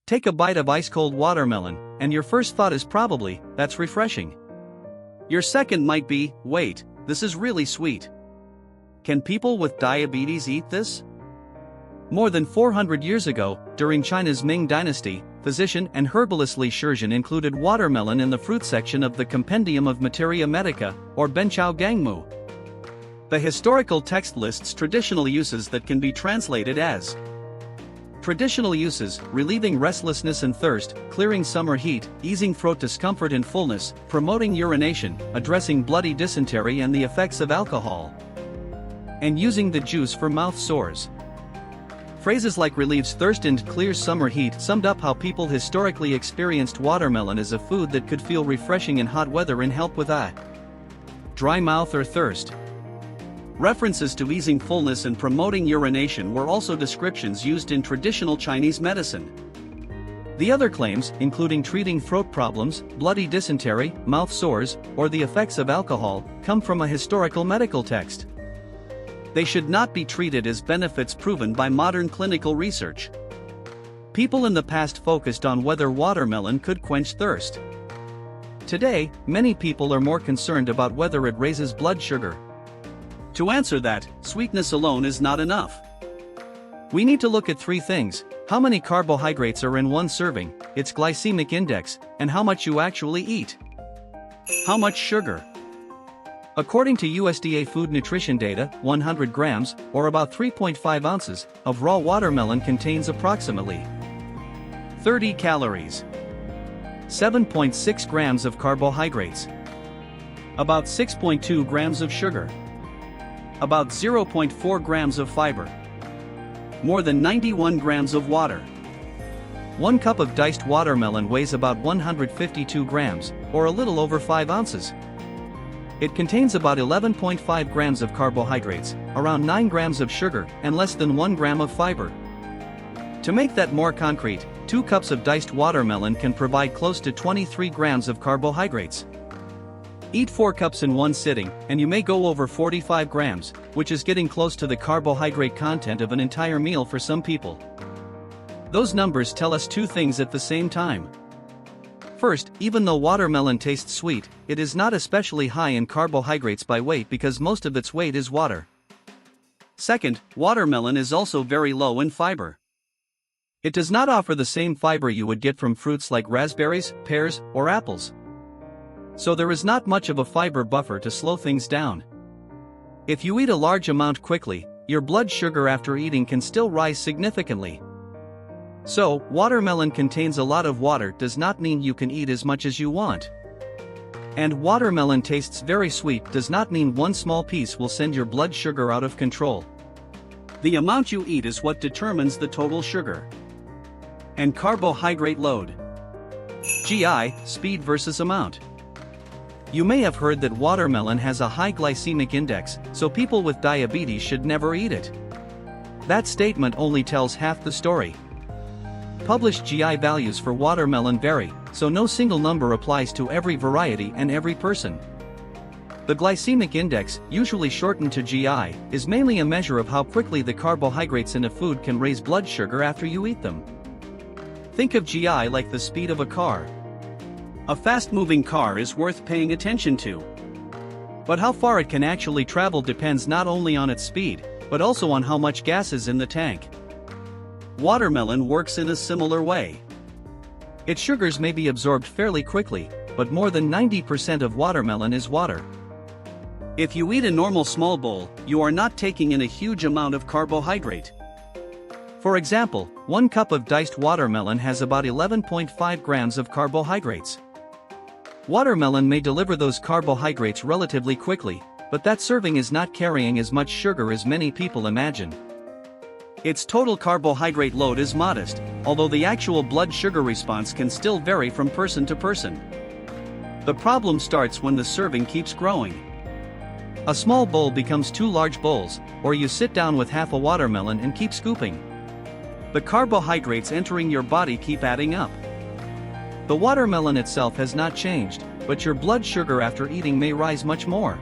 Take a bite of ice-cold watermelon, and your first thought is probably, "That's refreshing." Your second might be, "Wait, this is really sweet. Can people with diabetes eat this?" More than 400 years ago, during China's Ming Dynasty, physician and herbalist Li Shizhen included watermelon in the fruit section of the Compendium of Materia Medica, or Benqiao Gangmu. The historical text lists traditional uses that can be translated as: traditional uses, relieving restlessness and thirst, clearing summer heat, easing throat discomfort and fullness, promoting urination, addressing bloody dysentery and the effects of alcohol, and using the juice for mouth sores. Phrases like relieves thirst and clears summer heat summed up how people historically experienced watermelon as a food that could feel refreshing in hot weather and help with a dry mouth or thirst. References to easing fullness and promoting urination were also descriptions used in traditional Chinese medicine. The other claims, including treating throat problems, bloody dysentery, mouth sores, or the effects of alcohol, come from a historical medical text. They should not be treated as benefits proven by modern clinical research. People in the past focused on whether watermelon could quench thirst. Today, many people are more concerned about whether it raises blood sugar. To answer that, sweetness alone is not enough. We need to look at three things: how many carbohydrates are in one serving, its glycemic index, and how much you actually eat. How much sugar? According to USDA food nutrition data, 100 grams, or about 3.5 ounces, of raw watermelon contains approximately 30 calories, 7.6 grams of carbohydrates, about 6.2 grams of sugar, about 0.4 grams of fiber, more than 91 grams of water. 1 cup of diced watermelon weighs about 152 grams, or a little over 5 ounces. It contains about 11.5 grams of carbohydrates, around 9 grams of sugar, and less than 1 gram of fiber. To make that more concrete, 2 cups of diced watermelon can provide close to 23 grams of carbohydrates. Eat 4 cups in one sitting, and you may go over 45 grams, which is getting close to the carbohydrate content of an entire meal for some people. Those numbers tell us two things at the same time. First, even though watermelon tastes sweet, it is not especially high in carbohydrates by weight because most of its weight is water. Second, watermelon is also very low in fiber. It does not offer the same fiber you would get from fruits like raspberries, pears, or apples. So there is not much of a fiber buffer to slow things down. If you eat a large amount quickly, your blood sugar after eating can still rise significantly. So, watermelon contains a lot of water does not mean you can eat as much as you want. And watermelon tastes very sweet does not mean one small piece will send your blood sugar out of control. The amount you eat is what determines the total sugar and carbohydrate load. GI, speed versus amount. You may have heard that watermelon has a high glycemic index, so people with diabetes should never eat it. That statement only tells half the story. Published GI values for watermelon vary, so no single number applies to every variety and every person. The glycemic index, usually shortened to GI, is mainly a measure of how quickly the carbohydrates in a food can raise blood sugar after you eat them. Think of GI like the speed of a car. A fast-moving car is worth paying attention to. But how far it can actually travel depends not only on its speed, but also on how much gas is in the tank. Watermelon works in a similar way. Its sugars may be absorbed fairly quickly, but more than 90% of watermelon is water. If you eat a normal small bowl, you are not taking in a huge amount of carbohydrate. For example, 1 cup of diced watermelon has about 11.5 grams of carbohydrates. Watermelon may deliver those carbohydrates relatively quickly, but that serving is not carrying as much sugar as many people imagine. Its total carbohydrate load is modest, although the actual blood sugar response can still vary from person to person. The problem starts when the serving keeps growing. A small bowl becomes 2 large bowls, or you sit down with half a watermelon and keep scooping. The carbohydrates entering your body keep adding up. The watermelon itself has not changed, but your blood sugar after eating may rise much more.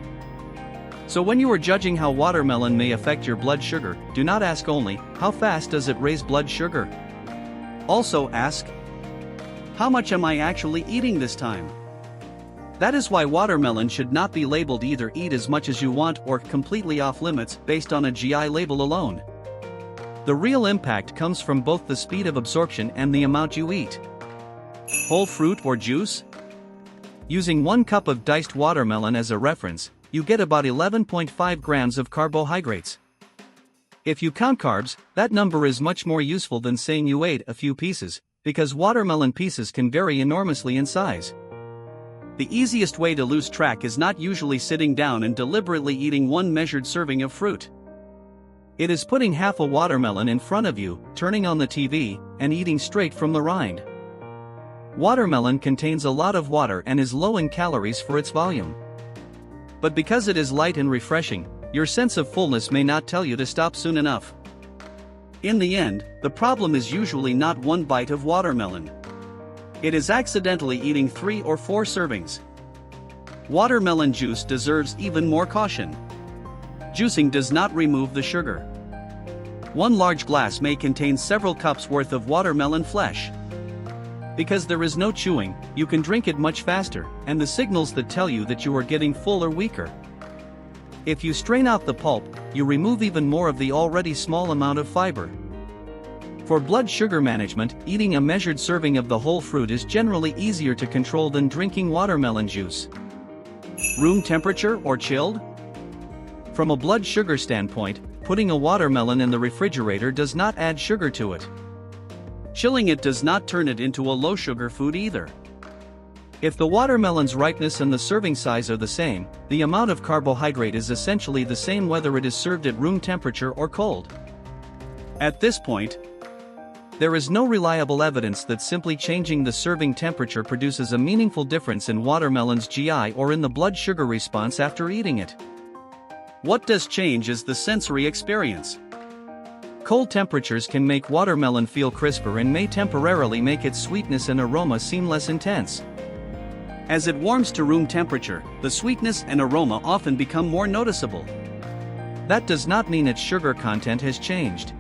So when you are judging how watermelon may affect your blood sugar, do not ask only, how fast does it raise blood sugar? Also ask, how much am I actually eating this time? That is why watermelon should not be labeled either eat as much as you want or completely off limits based on a GI label alone. The real impact comes from both the speed of absorption and the amount you eat. Whole fruit or juice? Using 1 cup of diced watermelon as a reference, you get about 11.5 grams of carbohydrates. If you count carbs, that number is much more useful than saying you ate a few pieces, because watermelon pieces can vary enormously in size. The easiest way to lose track is not usually sitting down and deliberately eating one measured serving of fruit. It is putting half a watermelon in front of you, turning on the TV, and eating straight from the rind. Watermelon contains a lot of water and is low in calories for its volume. But because it is light and refreshing, your sense of fullness may not tell you to stop soon enough. In the end, the problem is usually not one bite of watermelon. It is accidentally eating 3 or 4 servings. Watermelon juice deserves even more caution. Juicing does not remove the sugar. 1 large glass may contain several cups worth of watermelon flesh. Because there is no chewing, you can drink it much faster, and the signals that tell you that you are getting full are weaker. If you strain out the pulp, you remove even more of the already small amount of fiber. For blood sugar management, eating a measured serving of the whole fruit is generally easier to control than drinking watermelon juice. Room temperature or chilled? From a blood sugar standpoint, putting a watermelon in the refrigerator does not add sugar to it. Chilling it does not turn it into a low-sugar food either. If the watermelon's ripeness and the serving size are the same, the amount of carbohydrate is essentially the same whether it is served at room temperature or cold. At this point, there is no reliable evidence that simply changing the serving temperature produces a meaningful difference in watermelon's GI or in the blood sugar response after eating it. What does change is the sensory experience. Cold temperatures can make watermelon feel crisper and may temporarily make its sweetness and aroma seem less intense. As it warms to room temperature, the sweetness and aroma often become more noticeable. That does not mean its sugar content has changed.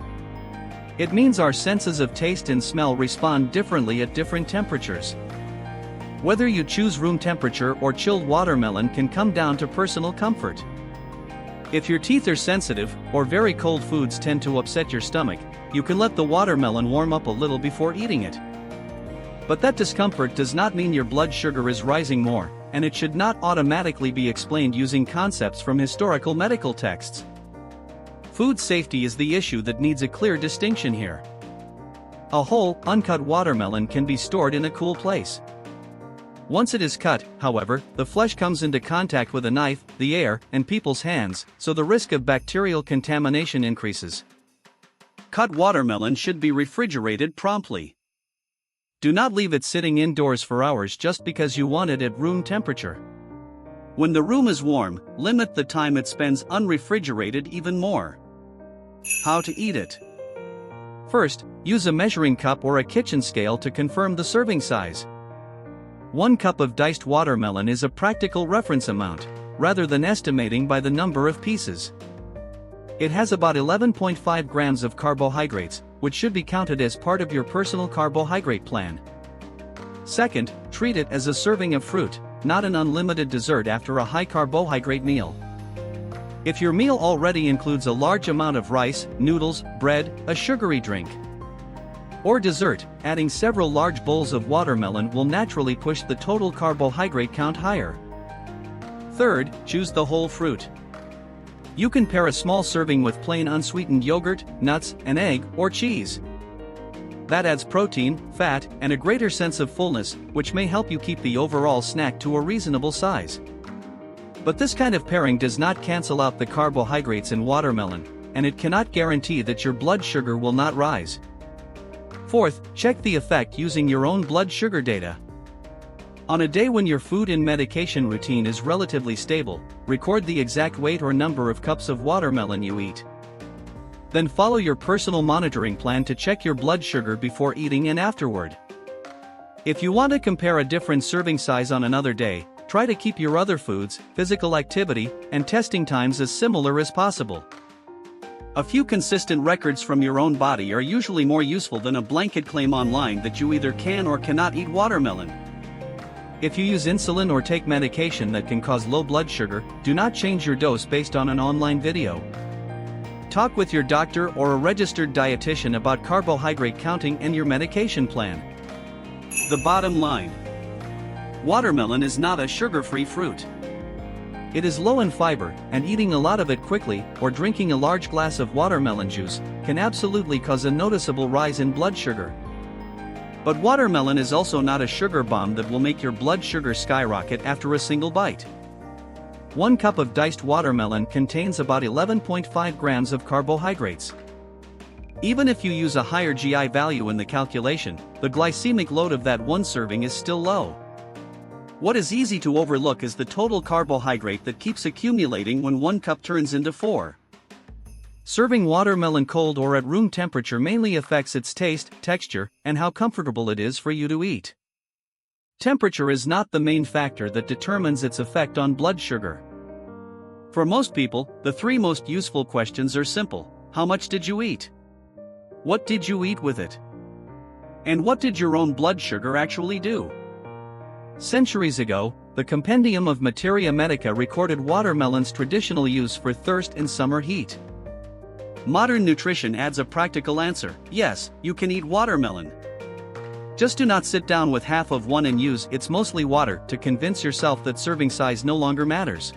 It means our senses of taste and smell respond differently at different temperatures. Whether you choose room temperature or chilled watermelon can come down to personal comfort. If your teeth are sensitive, or very cold foods tend to upset your stomach, you can let the watermelon warm up a little before eating it. But that discomfort does not mean your blood sugar is rising more, and it should not automatically be explained using concepts from historical medical texts. Food safety is the issue that needs a clear distinction here. A whole, uncut watermelon can be stored in a cool place. Once it is cut, however, the flesh comes into contact with a knife, the air, and people's hands, so the risk of bacterial contamination increases. Cut watermelon should be refrigerated promptly. Do not leave it sitting indoors for hours just because you want it at room temperature. When the room is warm, limit the time it spends unrefrigerated even more. How to eat it? First, use a measuring cup or a kitchen scale to confirm the serving size. 1 cup of diced watermelon is a practical reference amount, rather than estimating by the number of pieces. It has about 11.5 grams of carbohydrates, which should be counted as part of your personal carbohydrate plan. Second, treat it as a serving of fruit, not an unlimited dessert after a high-carbohydrate meal. If your meal already includes a large amount of rice, noodles, bread, a sugary drink, or dessert, adding several large bowls of watermelon will naturally push the total carbohydrate count higher. Third, choose the whole fruit. You can pair a small serving with plain unsweetened yogurt, nuts, an egg, or cheese. That adds protein, fat, and a greater sense of fullness, which may help you keep the overall snack to a reasonable size. But this kind of pairing does not cancel out the carbohydrates in watermelon, and it cannot guarantee that your blood sugar will not rise. Fourth, check the effect using your own blood sugar data. On a day when your food and medication routine is relatively stable, record the exact weight or number of cups of watermelon you eat. Then follow your personal monitoring plan to check your blood sugar before eating and afterward. If you want to compare a different serving size on another day, try to keep your other foods, physical activity, and testing times as similar as possible. A few consistent records from your own body are usually more useful than a blanket claim online that you either can or cannot eat watermelon. If you use insulin or take medication that can cause low blood sugar, do not change your dose based on an online video. Talk with your doctor or a registered dietitian about carbohydrate counting and your medication plan. The bottom line: watermelon is not a sugar-free fruit. It is low in fiber, and eating a lot of it quickly, or drinking a large glass of watermelon juice, can absolutely cause a noticeable rise in blood sugar. But watermelon is also not a sugar bomb that will make your blood sugar skyrocket after a single bite. 1 cup of diced watermelon contains about 11.5 grams of carbohydrates. Even if you use a higher GI value in the calculation, the glycemic load of that one serving is still low. What is easy to overlook is the total carbohydrate that keeps accumulating when 1 cup turns into 4. Serving watermelon cold or at room temperature mainly affects its taste, texture, and how comfortable it is for you to eat. Temperature is not the main factor that determines its effect on blood sugar. For most people, the 3 most useful questions are simple: how much did you eat? What did you eat with it? And what did your own blood sugar actually do? Centuries ago, the Compendium of Materia Medica recorded watermelon's traditional use for thirst in summer heat. Modern nutrition adds a practical answer: yes, you can eat watermelon. Just do not sit down with half of one and use "it's mostly water" to convince yourself that serving size no longer matters.